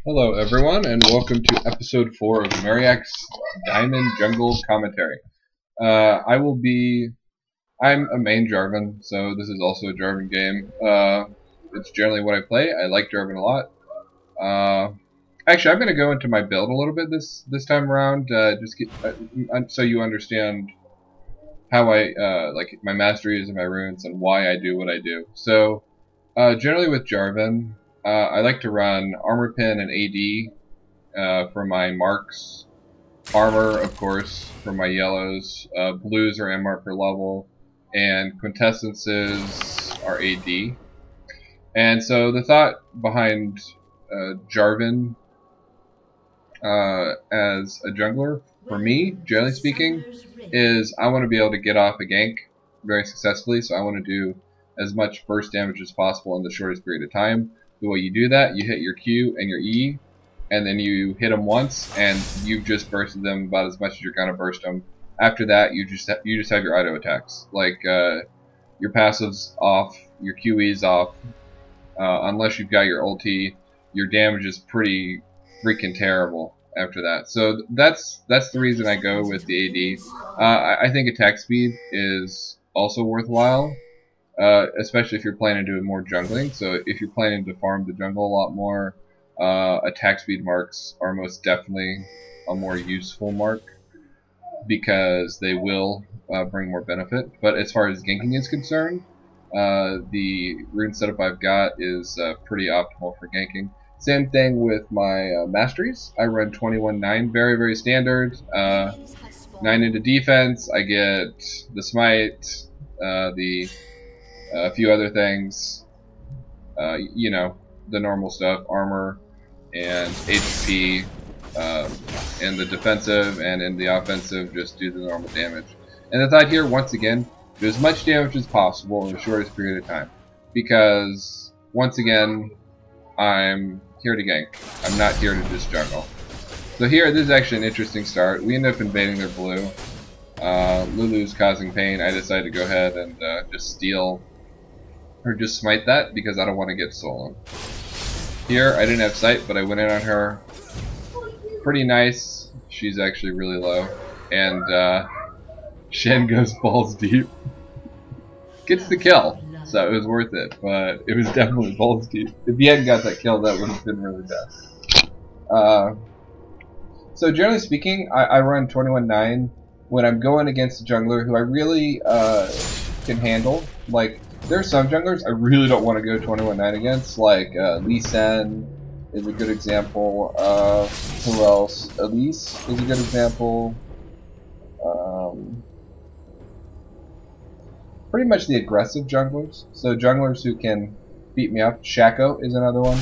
Hello everyone, and welcome to episode 4 of Meriakh's Diamond Jungle Commentary. I'm a main Jarvan, so this is also a Jarvan game. It's generally what I play. I like Jarvan a lot. Actually, I'm going to go into my build a little bit this time around, so you understand how I like my masteries and my runes and why I do what I do. So, generally with Jarvan, I like to run Armor Pin and AD for my marks, Armor, of course, for my yellows, blues are MR per level, and quintessences are AD. And so the thought behind Jarvan as a jungler, for me, generally speaking, is I want to be able to get off a gank very successfully, so I want to do as much burst damage as possible in the shortest period of time. The way you do that, you hit your Q and your E, and then you hit them once, and you've just bursted them about as much as you're gonna burst them. After that, you just have your auto attacks, like your passives off, your QE's off. Unless you've got your ulti, your damage is pretty freaking terrible after that. So that's the reason I go with the AD. I think attack speed is also worthwhile. Especially if you're planning to do more jungling. So if you're planning to farm the jungle a lot more, attack speed marks are most definitely a more useful mark because they will bring more benefit. But as far as ganking is concerned, the rune setup I've got is pretty optimal for ganking. Same thing with my masteries. I run 21-9, very, very standard. 9 into defense, I get the smite, a few other things, you know, the normal stuff, armor and HP, in the defensive and in the offensive, just do the normal damage. And the thought here, once again, do as much damage as possible in the shortest period of time. Because, once again, I'm here to gank. I'm not here to just jungle. So here, this is actually an interesting start. We end up invading their blue. Lulu's causing pain. I decided to go ahead and just steal or just smite that because I don't want to get stolen. Here, I didn't have sight, but I went in on her. Pretty nice. She's actually really low. And Shen goes balls deep. Gets the kill, so it was worth it, but it was definitely balls deep. If he hadn't got that kill, that would have been really bad. So generally speaking, I run 21-9 when I'm going against a jungler who I really can handle. Like, there are some junglers I really don't want to go 21-9 against, like Lee Sin is a good example. Who else? Elise is a good example. Pretty much the aggressive junglers. So junglers who can beat me up. Shaco is another one.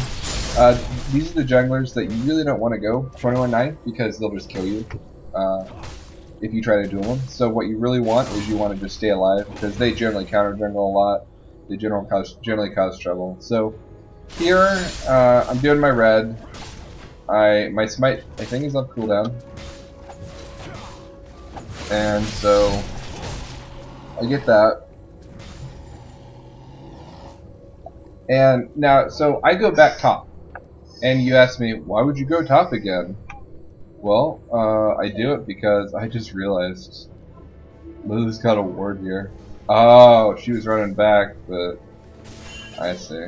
These are the junglers that you really don't want to go 21-9 because they'll just kill you if you try to duel them. So what you really want is you want to just stay alive because they generally counter jungle a lot. They generally cause trouble. So here I'm doing my red. My smite I think is up cooldown, and so I get that. And now, so I go back top, and you ask me, why would you go top again? Well, I do it because I just realized Lulu's got a ward here. Oh, she was running back, but I see.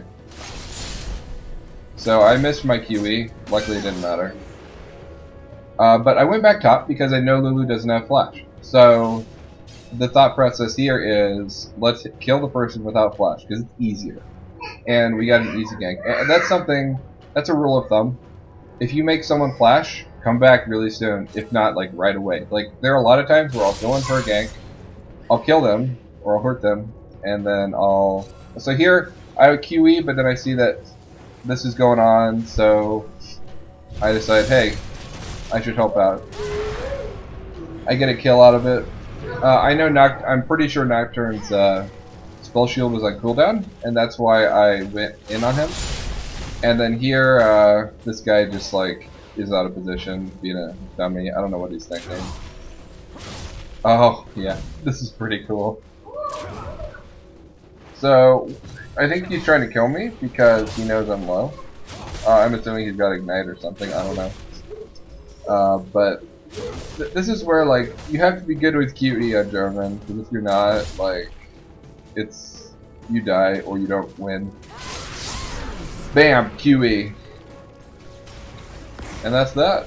So I missed my QE. Luckily, it didn't matter. But I went back top because I know Lulu doesn't have flash. So the thought process here is let's kill the person without flash because it's easier, and we got an easy gank. And that's a rule of thumb. If you make someone flash, come back really soon. If not, like right away. Like there are a lot of times where I'll go in for a gank, I'll kill them or I'll hurt them, and then I'll. So here I have a QE, but then I see that this is going on, so I decide, hey, I should help out. I get a kill out of it. I know I'm pretty sure Nocturne's spell shield was on cooldown, and that's why I went in on him. And then here, this guy just like is out of position, being a dummy. I don't know what he's thinking. Oh yeah, this is pretty cool. So I think he's trying to kill me because he knows I'm low. I'm assuming he's got Ignite or something, I don't know. But this is where, like, you have to be good with QE on Jarvan, because if you're not, like, it's, you die or you don't win. Bam! QE. And that's that.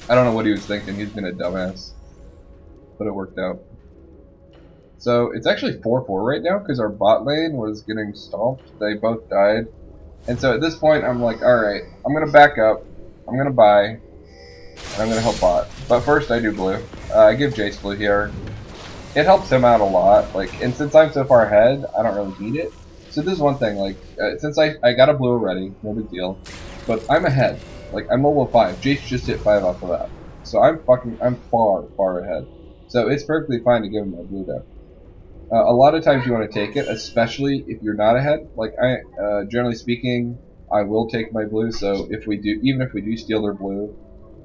I don't know what he was thinking, he's been a dumbass. But it worked out. So, it's actually 4-4 right now, because our bot lane was getting stomped. They both died. And so at this point, I'm like, alright, I'm gonna back up, I'm gonna buy, and I'm gonna help bot. But first I do blue. I give Jace blue here. It helps him out a lot, like, and since I'm so far ahead, I don't really need it. So this is one thing, like, since I got a blue already, no big deal. But I'm ahead. Like, I'm level 5. Jace just hit 5 off of that. So I'm far ahead. So it's perfectly fine to give him my blue there. A lot of times you want to take it, especially if you're not ahead. Like, generally speaking, I will take my blue, so even if we do steal their blue,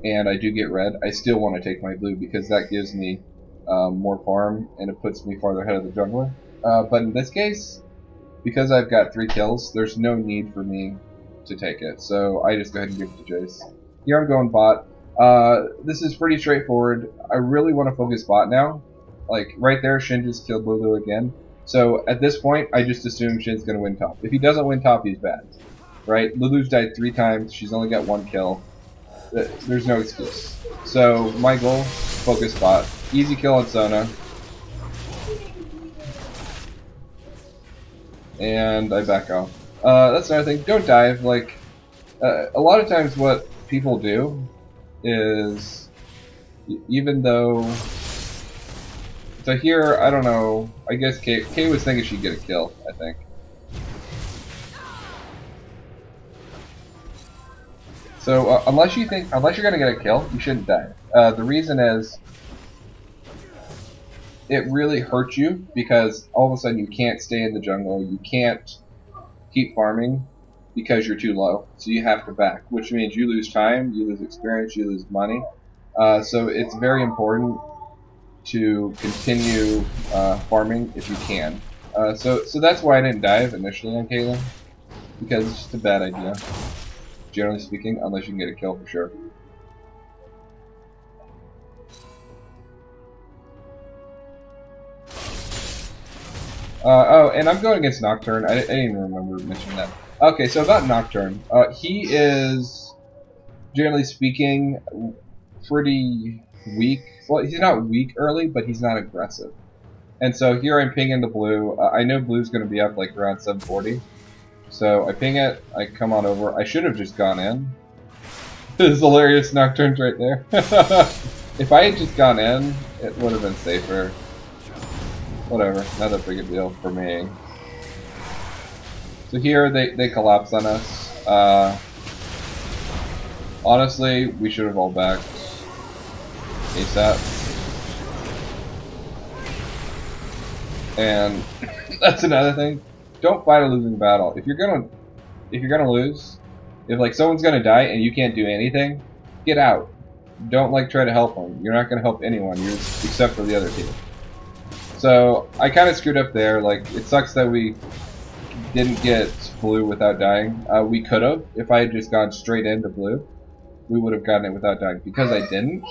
and I do get red, I still want to take my blue, because that gives me more farm, and it puts me farther ahead of the jungler. But in this case, because I've got 3 kills, there's no need for me to take it, so I just go ahead and give it to Jace. Here I'm going bot. This is pretty straightforward. I really want to focus bot now. Like, right there, Shin just killed Lulu again. So, at this point, I just assume Shin's gonna win top. If he doesn't win top, he's bad. Right? Lulu's died 3 times, she's only got 1 kill. There's no excuse. So, my goal, focus bot. Easy kill on Sona. And I back off. That's another thing, don't dive. Like, a lot of times what people do is, even though... So here, I don't know, I guess Kay was thinking she'd get a kill, I think. So, unless you're gonna get a kill, you shouldn't die. The reason is, it really hurts you, because all of a sudden you can't stay in the jungle, you can't keep farming, because you're too low. So you have to back, which means you lose time, you lose experience, you lose money. So it's very important to continue farming if you can. So that's why I didn't dive initially on Caitlyn, because it's just a bad idea, generally speaking, unless you can get a kill for sure. Oh, and I'm going against Nocturne. I didn't even remember mentioning that. Okay, so about Nocturne. He is, generally speaking, pretty weak. Well, he's not weak early, but he's not aggressive. And so here I'm pinging the blue. I know blue's going to be up like around 740. So I ping it, I come on over. I should have just gone in. This is hilarious, Nocturne's right there. If I had just gone in, it would have been safer. Whatever, not that big a deal for me. So here they collapse on us. Honestly, we should have all backed ASAP. And that's another thing. Don't fight a losing battle. If you're gonna lose, if like someone's gonna die and you can't do anything, get out. Don't like try to help them. You're not gonna help anyone, except for the other team. So I kind of screwed up there. Like, it sucks that we didn't get blue without dying. We could have. If I had just gone straight into blue, we would have gotten it without dying. Because I didn't,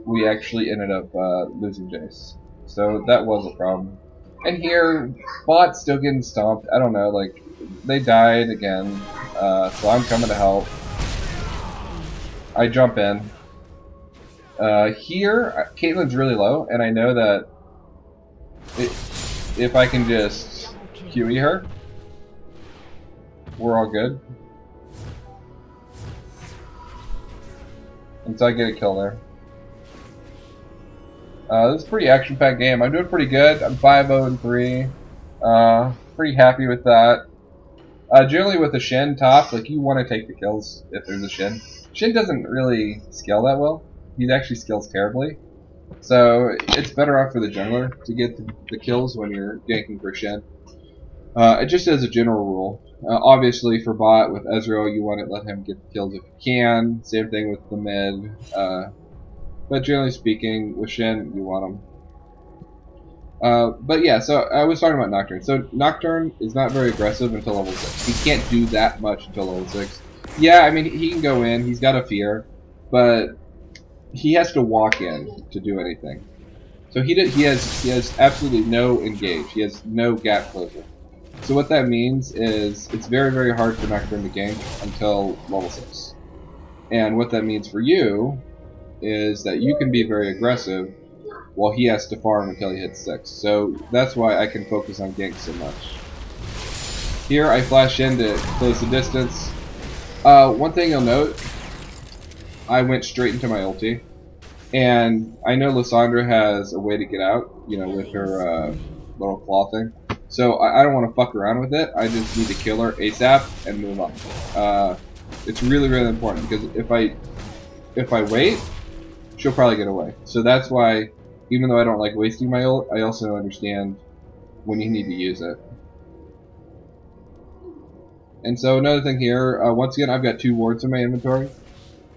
we actually ended up losing Jace. So that was a problem. And here, bot's still getting stomped. I don't know, like, they died again. So I'm coming to help. I jump in. Here, Caitlyn's really low, and I know that if I can just QE her, we're all good. Until I get a kill there. This is a pretty action-packed game. I'm doing pretty good. I'm 5-0-3. Pretty happy with that. Generally with the Shin top, like, you want to take the kills if there's a Shin. Shin doesn't really scale that well. He actually scales terribly. So it's better off for the jungler to get the kills when you're ganking for Shin. Just as a general rule. Obviously for bot with Ezreal, you want to let him get the kills if you can. Same thing with the mid. But generally speaking, with Shin, you want him. But yeah, so I was talking about Nocturne. So Nocturne is not very aggressive until level 6. He can't do that much until level 6. Yeah, I mean, he can go in, he's got a fear, but he has to walk in to do anything. So he has absolutely no engage. He has no gap closure. So what that means is it's very, very hard for Nocturne to gank until level 6. And what that means for you is that you can be very aggressive while he has to farm until he hits 6. So that's why I can focus on gank so much. Here I flash in to close the distance. One thing you'll note, I went straight into my ulti. And I know Lissandra has a way to get out, you know, with her little claw thing. So I don't want to fuck around with it. I just need to kill her ASAP and move on. It's really, really important because if I wait, she'll probably get away. So that's why, even though I don't like wasting my ult, I also understand when you need to use it. And so another thing here, once again, I've got 2 wards in my inventory.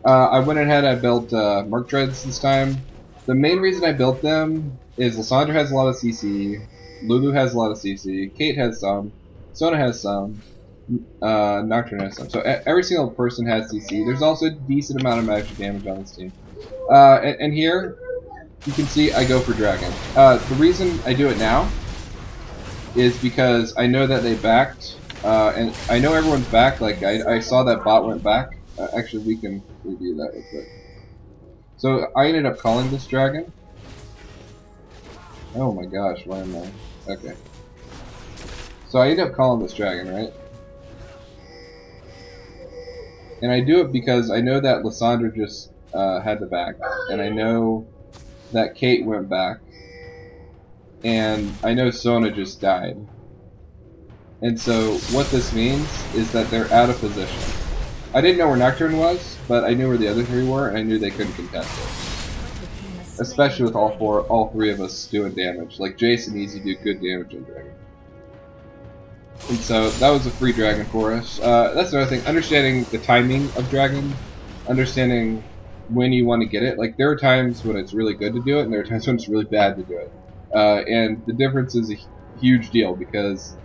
I went ahead, I built Merc Dreads this time. The main reason I built them is Lissandra has a lot of CC, Lulu has a lot of CC, Kate has some, Sona has some, Nocturne has some. So every single person has CC. There's also a decent amount of magic damage on this team. And here, you can see I go for Dragon. The reason I do it now is because I know that they backed, and I know everyone's back. Like, I saw that bot went back. Actually, we can review that real quick. So I ended up calling this dragon. Oh my gosh, why am I? Okay. So I ended up calling this dragon, right? And I do it because I know that Lissandra just had the back, and I know that Kate went back, and I know Sona just died. And so what this means is that they're out of position. I didn't know where Nocturne was, but I knew where the other 3 were, and I knew they couldn't contest it. Especially with all 3 of us doing damage. Like Jason easy do good damage on Dragon. And so that was a free Dragon for us. That's another thing. Understanding the timing of Dragon, understanding when you want to get it. Like there are times when it's really good to do it, and there are times when it's really bad to do it. And the difference is a huge deal because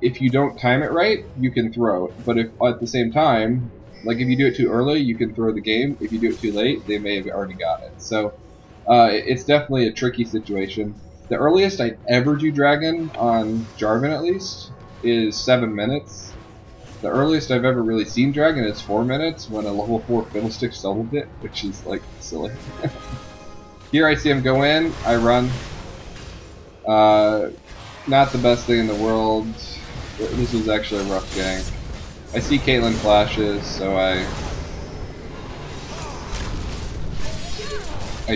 if you don't time it right, you can throw. But if at the same time, like if you do it too early, you can throw the game. If you do it too late, they may have already got it. So it's definitely a tricky situation. The earliest I'd ever do Dragon, on Jarvan at least, is 7 minutes. The earliest I've ever really seen Dragon is 4 minutes, when a level 4 Fiddlestick soloed it, which is like silly. Here I see him go in, I run. Not the best thing in the world. This was actually a rough gank. I see Caitlyn flashes, so I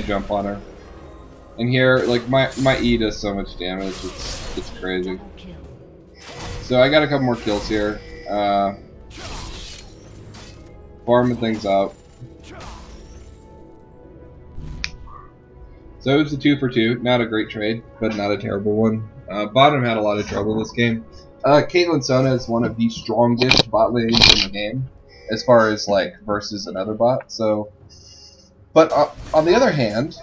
jump on her. And here, like my E does so much damage, it's crazy. So I got a couple more kills here. Farming things out. So it was a 2 for 2. Not a great trade, but not a terrible one. Bottom had a lot of trouble this game. Caitlyn Sona is one of the strongest bot lanes in the game, as far as like versus another bot. So, but on the other hand,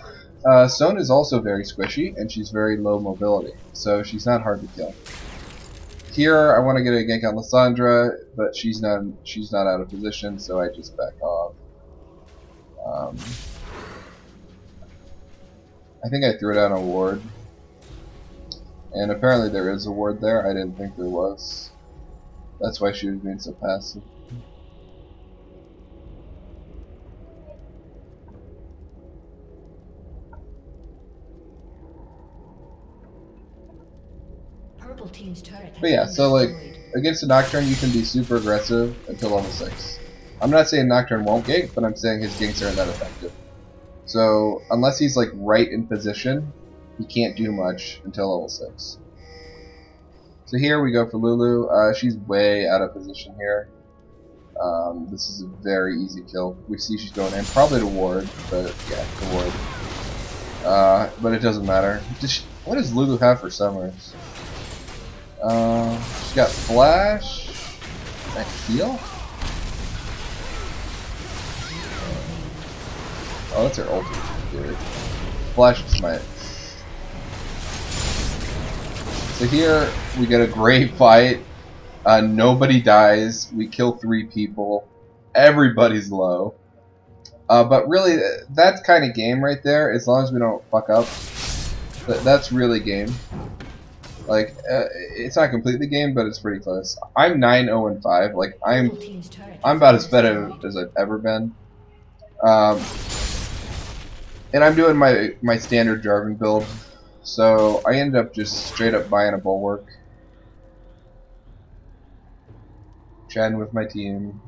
Sona is also very squishy, and she's very low mobility, so she's not hard to kill. Here, I want to get a gank on Lissandra, but she's not out of position, so I just back off. I think I threw down a ward. And apparently there is a ward there. I didn't think there was. That's why she was being so passive. Purple team's turret has But yeah, been so like destroyed. against a Nocturne you can be super aggressive until level 6. I'm not saying Nocturne won't gank, but I'm saying his ganks aren't that effective. So unless he's like right in position, he can't do much until level 6. So here we go for Lulu. She's way out of position here. This is a very easy kill. We see she's going in, probably to ward, but yeah, to ward. But it doesn't matter. What does Lulu have for summers? She's got flash. That heal? Oh, that's her ulti, dude. Flash and smite. So here we get a great fight. Nobody dies. We kill 3 people. Everybody's low. But really, that's kind of game right there. As long as we don't fuck up, that's really game. Like, it's not completely game, but it's pretty close. I'm 9-0-5. Like, I'm about as fed as I've ever been. And I'm doing my standard Jarvan build. So I ended up just straight up buying a bulwark. Chatting with my team.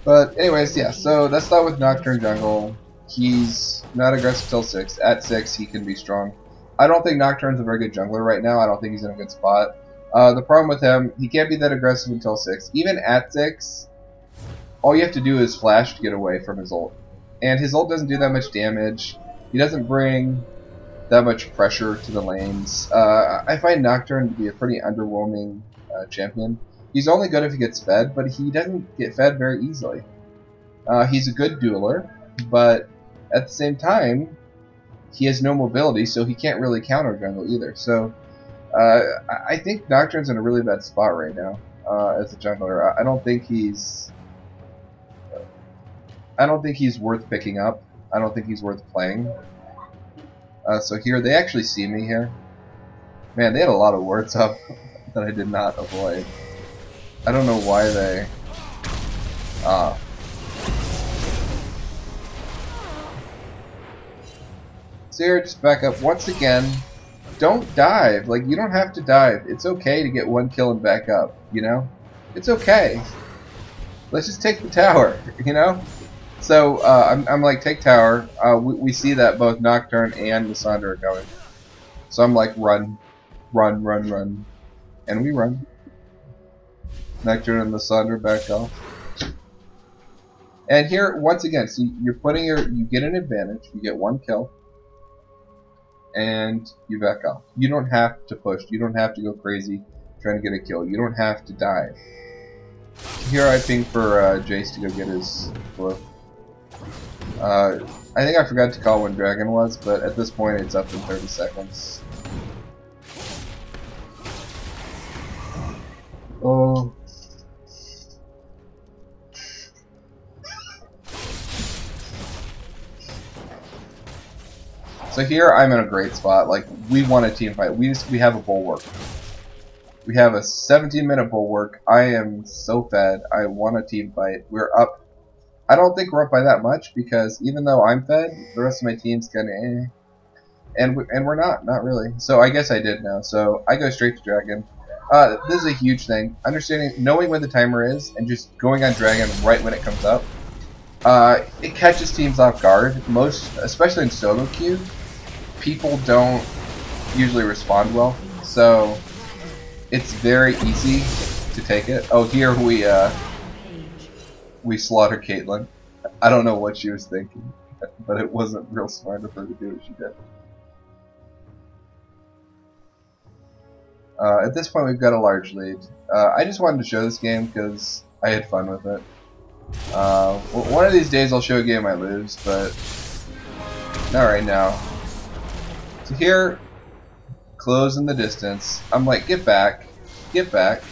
But anyways, yeah, so let's start with Nocturne jungle. He's not aggressive till 6. At 6 he can be strong. I don't think Nocturne's a very good jungler right now. I don't think he's in a good spot. The problem with him, he can't be that aggressive until 6. Even at 6, all you have to do is flash to get away from his ult. And his ult doesn't do that much damage. He doesn't bring that much pressure to the lanes. I find Nocturne to be a pretty underwhelming champion. He's only good if he gets fed, but he doesn't get fed very easily. He's a good dueler, but at the same time, he has no mobility, so he can't really counter jungle either. So I think Nocturne's in a really bad spot right now as a jungler. I don't think he's worth picking up. I don't think he's worth playing. So here, they actually see me here. Man, they had a lot of wards up that I did not avoid. I don't know why they... So here, just back up once again. Don't dive. Like, you don't have to dive. It's okay to get 1 kill and back up, you know? It's okay. Let's just take the tower, you know? So, I'm like, take tower. We see that both Nocturne and Lissandra are going. So I'm like, run. Run, run, run. And we run. Nocturne and Lissandra back off. And here, once again, so you're putting you get an advantage. You get 1 kill. And you back off. You don't have to push. You don't have to go crazy trying to get a kill. You don't have to dive. Here I ping for Jace to go get his blue. I think I forgot to call when Dragon was, but at this point it's up in 30 seconds. Oh. So here I'm in a great spot. Like, we won a team fight. We have a bulwark. We have a 17-minute bulwark. I am so fed. I won a team fight. We're up. I don't think we're up by that much because even though I'm fed, the rest of my team's kind of and we're not really. So I guess I did know. So I go straight to Dragon. This is a huge thing. Knowing when the timer is and just going on Dragon right when it comes up. It catches teams off guard. Especially in solo queue, people don't usually respond well. So it's very easy to take it. Oh, here we slaughter Caitlyn. I don't know what she was thinking, but it wasn't real smart of her to do what she did. At this point, we've got a large lead. I just wanted to show this game because I had fun with it. One of these days I'll show a game I lose, but not right now. So here, close in the distance. I'm like, get back, get back.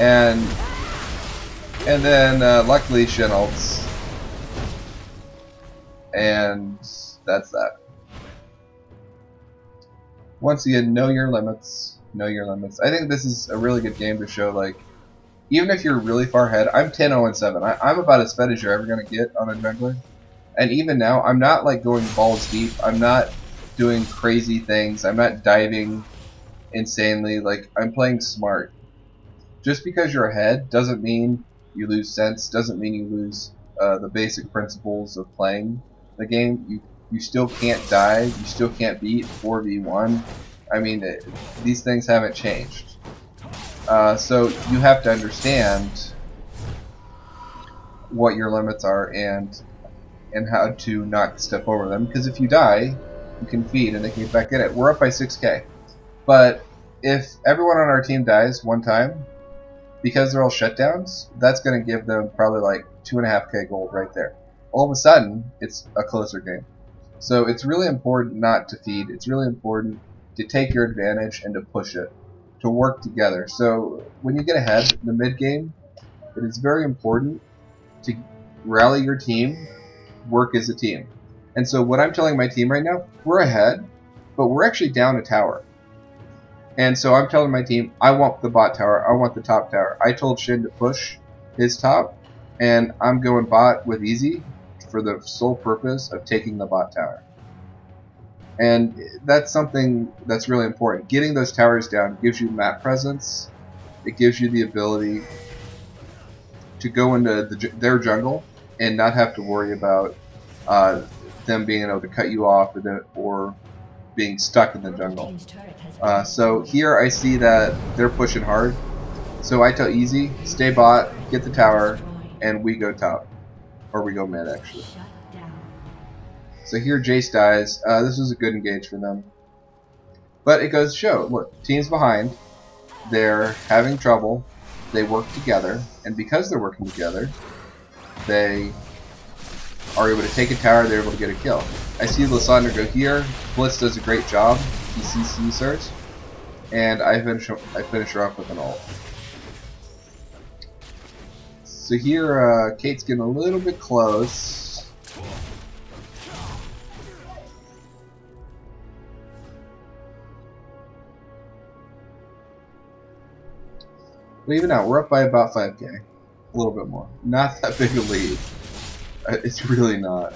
And then luckily Shin ults. And that's that. Once again, know your limits. Know your limits. I think this is a really good game to show, like, even if you're really far ahead, I'm 10-0-7. I'm about as fed as you're ever going to get on a jungler. And even now, I'm not like going balls deep. I'm not doing crazy things. I'm not diving insanely. Like, I'm playing smart. Just because you're ahead doesn't mean you lose sense, doesn't mean you lose the basic principles of playing the game. You still can't dive, you still can't beat 4v1. I mean, these things haven't changed. So you have to understand what your limits are and how to not step over them. Because if you die, you can feed and they can get back in it. We're up by 6k. But if everyone on our team dies one time, because they're all shutdowns, that's going to give them probably like 2.5k gold right there. All of a sudden, it's a closer game. So it's really important not to feed. It's really important to take your advantage and to push it, to work together. So when you get ahead in the mid game, it is very important to rally your team, work as a team. And so what I'm telling my team right now, we're ahead, but we're actually down a tower. And so I'm telling my team, I want the bot tower, I want the top tower. I told Shin to push his top, and I'm going bot with easy for the sole purpose of taking the bot tower. And that's something that's really important. Getting those towers down gives you map presence. It gives you the ability to go into their jungle and not have to worry about them being able to cut you off or being stuck in the jungle. So here I see that they're pushing hard. So I tell Easy, stay bot, get the tower, and we go top. Or we go mid, actually. So here Jace dies. This was a good engage for them. But it goes to show, look, team's behind. They're having trouble. They work together. And because they're working together, they are able to take a tower, they're able to get a kill. I see Lysandra go here. Blitz does a great job. He CC starts. And I finish her off with an ult. So here, Kate's getting a little bit close. But even out, we're up by about 5k. A little bit more. Not that big a lead. It's really not.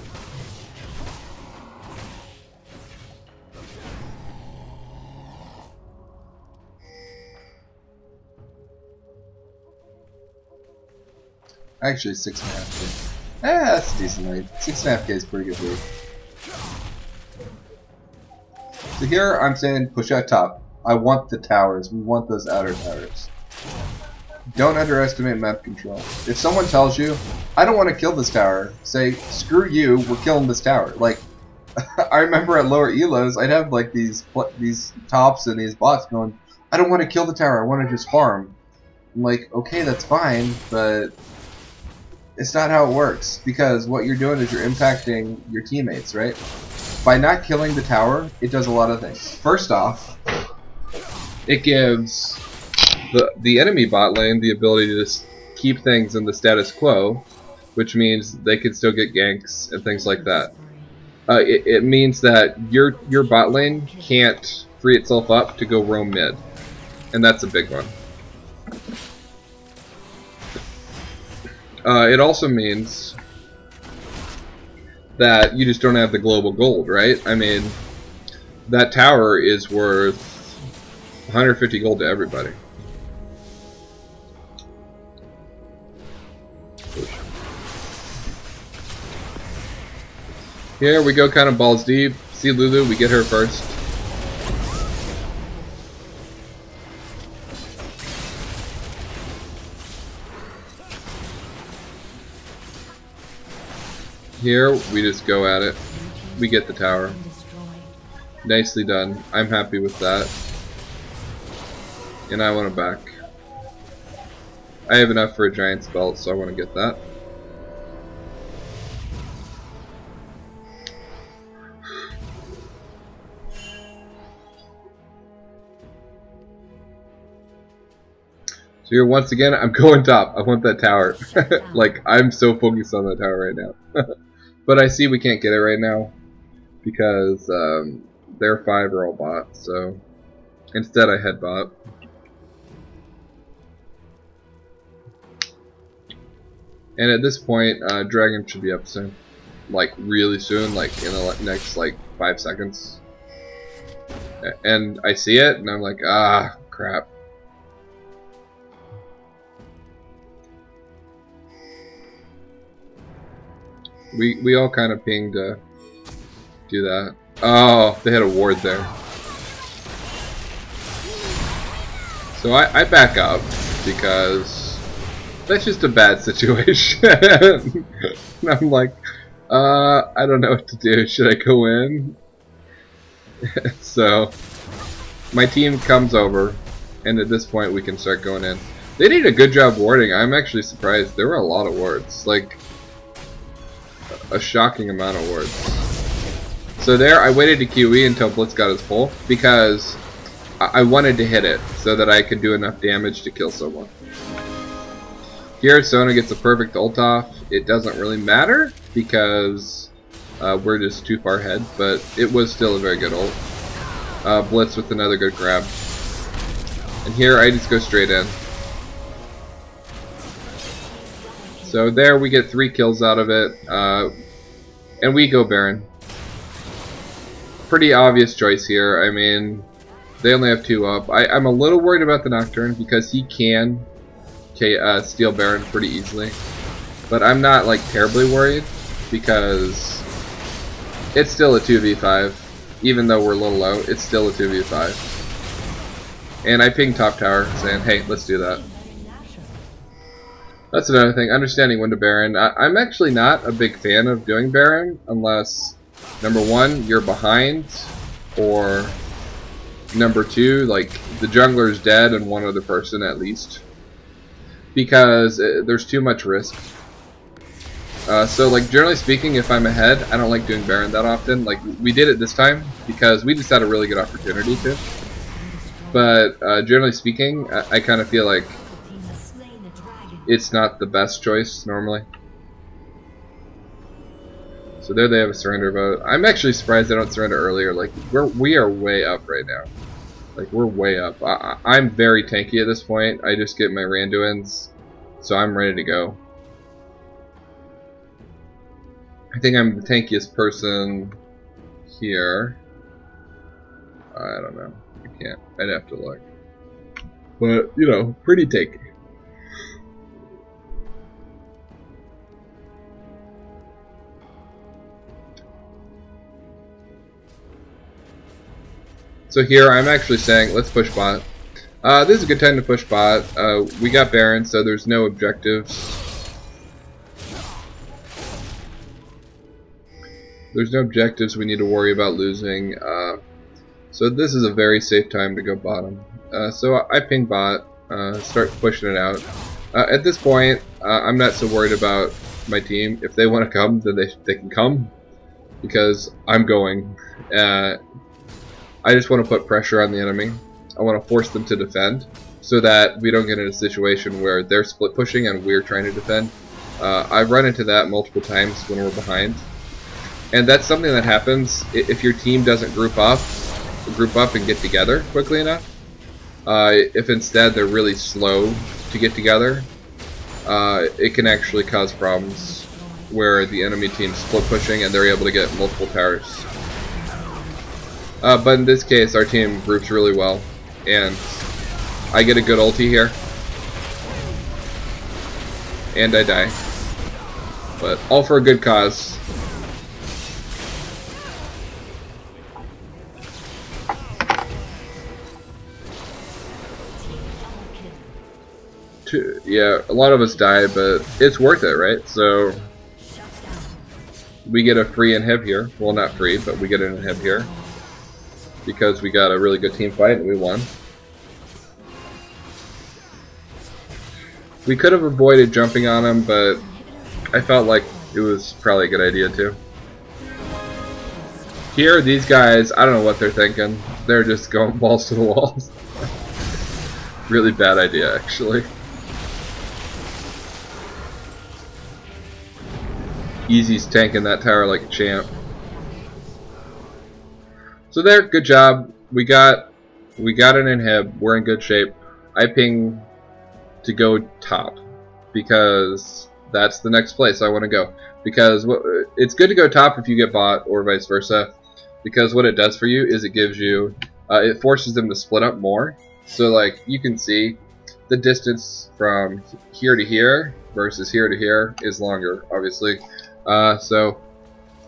Actually, 6.5k. That's a decent lead. 6.5k is pretty good lead. So here I'm saying push out top. I want the towers. We want those outer towers. Don't underestimate map control. If someone tells you, I don't want to kill this tower, say, screw you, we're killing this tower. Like, I remember at lower elos, I'd have like these tops and these bots going, I don't want to kill the tower, I want to just farm. I'm like, okay, that's fine, but it's not how it works, because what you're doing is you're impacting your teammates, right? By not killing the tower, it does a lot of things. First off, it gives the enemy bot lane the ability to just keep things in the status quo, which means they can still get ganks and things like that. It means that your bot lane can't free itself up to go roam mid, and that's a big one. It also means that you just don't have the global gold, right? I mean, that tower is worth 150 gold to everybody. Here we go, kind of balls deep. See Lulu, we get her first. Here we just go at it. We get the tower. Nicely done. I'm happy with that. And I want it back. I have enough for a giant's belt, so I want to get that. So here, once again, I'm going top. I want that tower. Like, I'm so focused on that tower right now. But I see we can't get it right now because their 5 are all bot. So instead, I head bot. And at this point, Dragon should be up soon. Like, really soon, like in the next, like, 5 seconds. And I see it, and I'm like, ah, crap. We all kind of pinged to do that. Oh, they had a ward there. So I back up because that's just a bad situation. And I'm like, I don't know what to do. Should I go in? So my team comes over, and at this point we can start going in. They did a good job warding. I'm actually surprised. There were a lot of wards. Like, a shocking amount of wards. So there, I waited to QE until Blitz got his pull, because I wanted to hit it, so that I could do enough damage to kill someone. Here, Sona gets a perfect ult off. It doesn't really matter, because we're just too far ahead, but it was still a very good ult. Blitz with another good grab. And here, I just go straight in. So there, we get 3 kills out of it, and we go Baron. Pretty obvious choice here. I mean, they only have 2 up. I'm a little worried about the Nocturne, because he can steal Baron pretty easily. But I'm not like terribly worried, because it's still a 2v5. Even though we're a little low, it's still a 2v5. And I pinged top tower saying, hey, let's do that. That's another thing, understanding when to Baron. I'm actually not a big fan of doing Baron unless, number 1, you're behind, or number 2, like the jungler's dead and one other person at least. Because there's too much risk. So like generally speaking, if I'm ahead, I don't like doing Baron that often. Like we did it this time because we just had a really good opportunity to. But generally speaking, I kind of feel like it's not the best choice normally. So there they have a surrender vote. I'm actually surprised they don't surrender earlier. Like we are way up right now. Like we're way up. I'm very tanky at this point. I just get my Randuins, so I'm ready to go. I think I'm the tankiest person here. I don't know. I can't. I'd have to look. But, you know, pretty tanky. So here I'm actually saying, let's push bot. This is a good time to push bot. We got Baron, so there's no objectives. There's no objectives we need to worry about losing. So this is a very safe time to go bottom. So I ping bot, start pushing it out. At this point, I'm not so worried about my team. If they want to come, then they can come, because I'm going. I just want to put pressure on the enemy. I want to force them to defend, so that we don't get in a situation where they're split pushing and we're trying to defend. I've run into that multiple times when we're behind. And that's something that happens if your team doesn't group up and get together quickly enough. If instead they're really slow to get together, it can actually cause problems where the enemy team's split pushing and they're able to get multiple towers. But in this case, our team groups really well, and I get a good ulti here, and I die. But all for a good cause. Yeah, a lot of us die, but it's worth it, right? So we get a free inhib here. Well, not free, but we get an inhib here because we got a really good team fight and we won. We could have avoided jumping on him, but I felt like it was probably a good idea too. Here, these guys, I don't know what they're thinking. They're just going balls to the walls. Really bad idea, actually. Easy's tanking that tower like a champ. So there, good job. We got an inhib. We're in good shape. I ping to go top because that's the next place I want to go. Because it's good to go top if you get bot or vice versa. Because what it does for you is it gives you, it forces them to split up more. So like you can see, the distance from here to here versus here to here is longer, obviously. So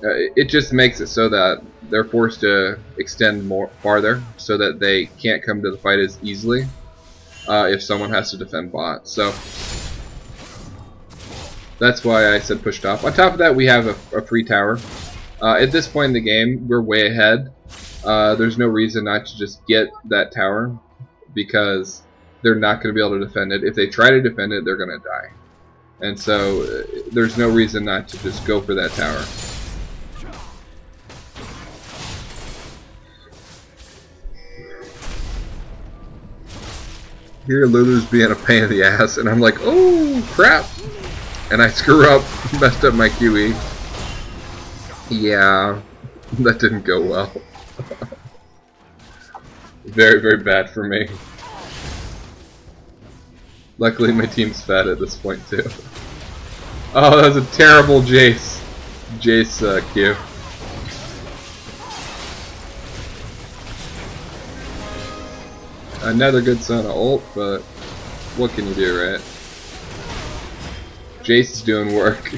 it just makes it so that they're forced to extend more farther, so that they can't come to the fight as easily if someone has to defend bot. So that's why I said push top. On top of that, we have a free tower. At this point in the game, we're way ahead. There's no reason not to just get that tower, because they're not going to be able to defend it. If they try to defend it, they're going to die. And so there's no reason not to just go for that tower. Here Lulu's being a pain in the ass, and I'm like, oh crap! And I screw up, messed up my QE. Yeah, that didn't go well. Very, very bad for me. Luckily my team's fed at this point too. Oh, that was a terrible Jace Q. Another good Sona ult, but what can you do, right? Jace is doing work.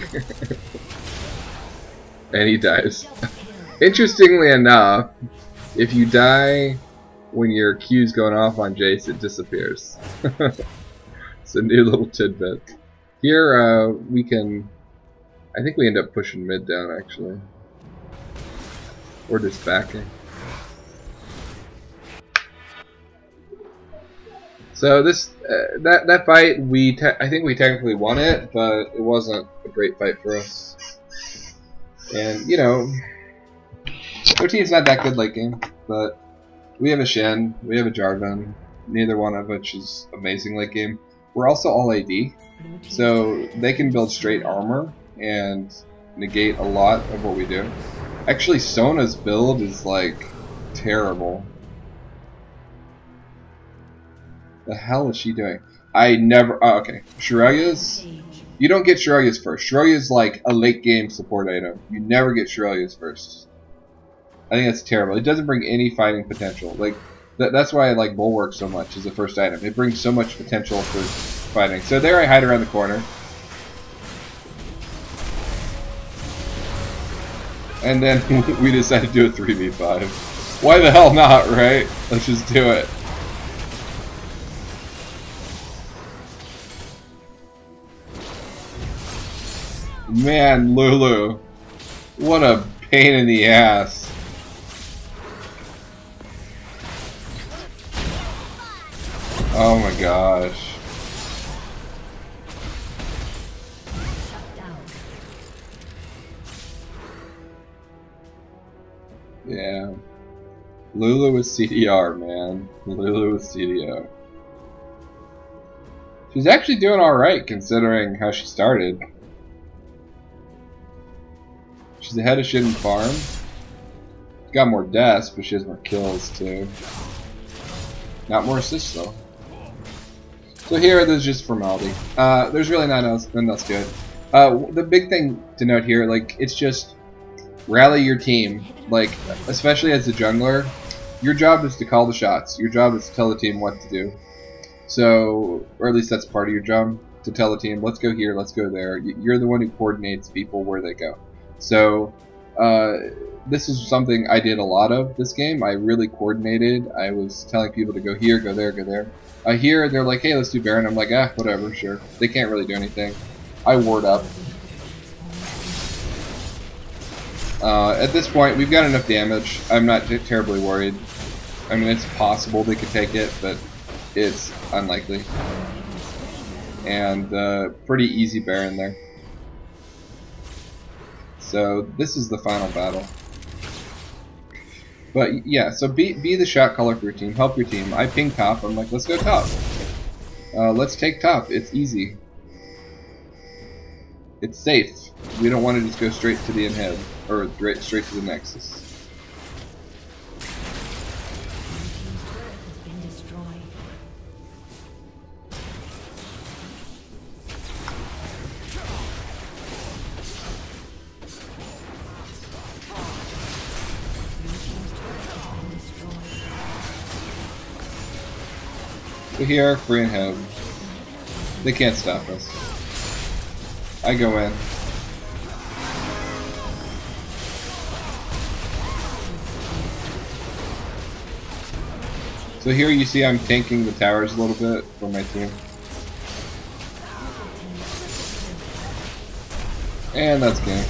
And he dies. Interestingly enough, if you die when your Q's going off on Jace, it disappears. It's a new little tidbit. Here, we can... I think we end up pushing mid down, actually. Or just backing. So this, that fight, I think we technically won it, but it wasn't a great fight for us. And, you know, their team's not that good late game, but we have a Shen, we have a Jarvan, neither one of which is amazing late game. We're also all AD, so they can build straight armor and negate a lot of what we do. Actually, Sona's build is, like, terrible. The hell is she doing? I never... Oh, okay. Shirayas... You don't get Shirayas first. Shirayas like a late game support item. You never get Shirayas first. I think that's terrible. It doesn't bring any fighting potential. Like that's why I like Bulwark so much as the first item. It brings so much potential for fighting. So there I hide around the corner. And then we decided to do a 3v5. Why the hell not, right? Let's just do it. Man, Lulu. What a pain in the ass. Oh my gosh. Yeah. Lulu with CDR, man. Lulu with CDR. She's actually doing alright considering how she started. She's ahead of Shin Farm. She's got more deaths, but she has more kills too. Not more assists though. So here, there's just formality. There's really nothing else good. The big thing to note here, like, it's just rally your team. Like, especially as a jungler, your job is to call the shots. Your job is to tell the team what to do. So, or at least that's part of your job, to tell the team, let's go here, let's go there. You're the one who coordinates people where they go. So, this is something I did a lot of this game. I really coordinated. I was telling people to go here, go there, go there. Here, they're like, hey, let's do Baron. I'm like, ah, whatever, sure. They can't really do anything. I ward up. At this point, we've got enough damage. I'm not terribly worried. I mean, it's possible they could take it, but it's unlikely. And pretty easy Baron there. So this is the final battle. But yeah, so be the shot caller for your team. Help your team. I ping top. I'm like, let's go top. Let's take top. It's easy. It's safe. We don't want to just go straight to the inhib or straight to the nexus. So here, free and head. They can't stop us. I go in. So here you see I'm tanking the towers a little bit for my team. And that's game.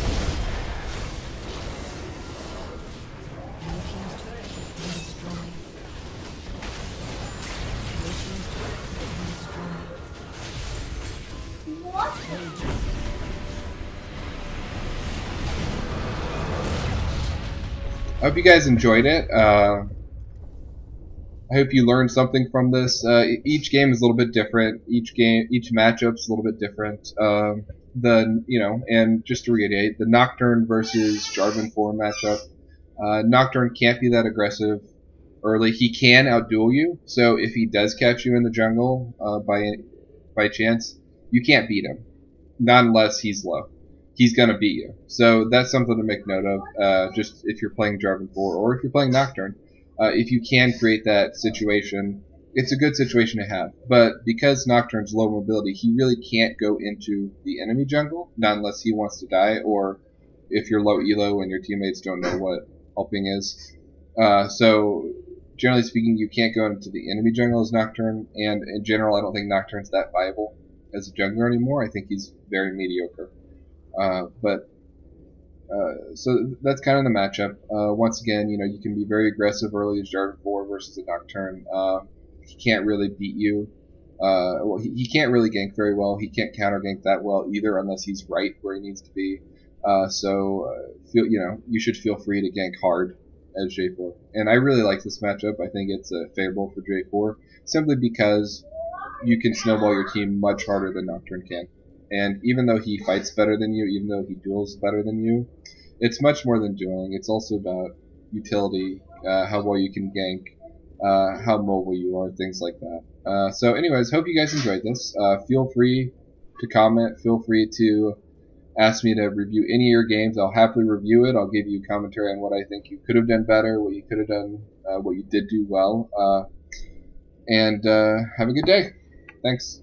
I hope you guys enjoyed it. I hope you learned something from this. Each game is a little bit different. Each matchup's a little bit different. And just to reiterate, the Nocturne versus Jarvan IV matchup. Nocturne can't be that aggressive early. He can outduel you, so if he does catch you in the jungle by chance, you can't beat him, not unless he's low. He's gonna beat you. So that's something to make note of. Just if you're playing Jarvan 4 or if you're playing Nocturne, if you can create that situation, it's a good situation to have. But because Nocturne's low mobility, he really can't go into the enemy jungle, not unless he wants to die, or if you're low elo and your teammates don't know what helping is. So generally speaking, you can't go into the enemy jungle as Nocturne, and in general, I don't think Nocturne's that viable as a jungler anymore. I think he's very mediocre. So that's kind of the matchup. Once again, you can be very aggressive early as Jarvan 4 versus a Nocturne. He can't really beat you. He can't really gank very well. He can't counter gank that well either, unless he's right where he needs to be. You should feel free to gank hard as J4. And I really like this matchup. I think it's favorable for J4 simply because you can snowball your team much harder than Nocturne can. And even though he fights better than you, even though he duels better than you, it's much more than dueling. It's also about utility, how well you can gank, how mobile you are, things like that. So anyways, hope you guys enjoyed this. Feel free to comment. Feel free to ask me to review any of your games. I'll happily review it. I'll give you commentary on what I think you could have done better, what you could have done, what you did do well. And have a good day. Thanks.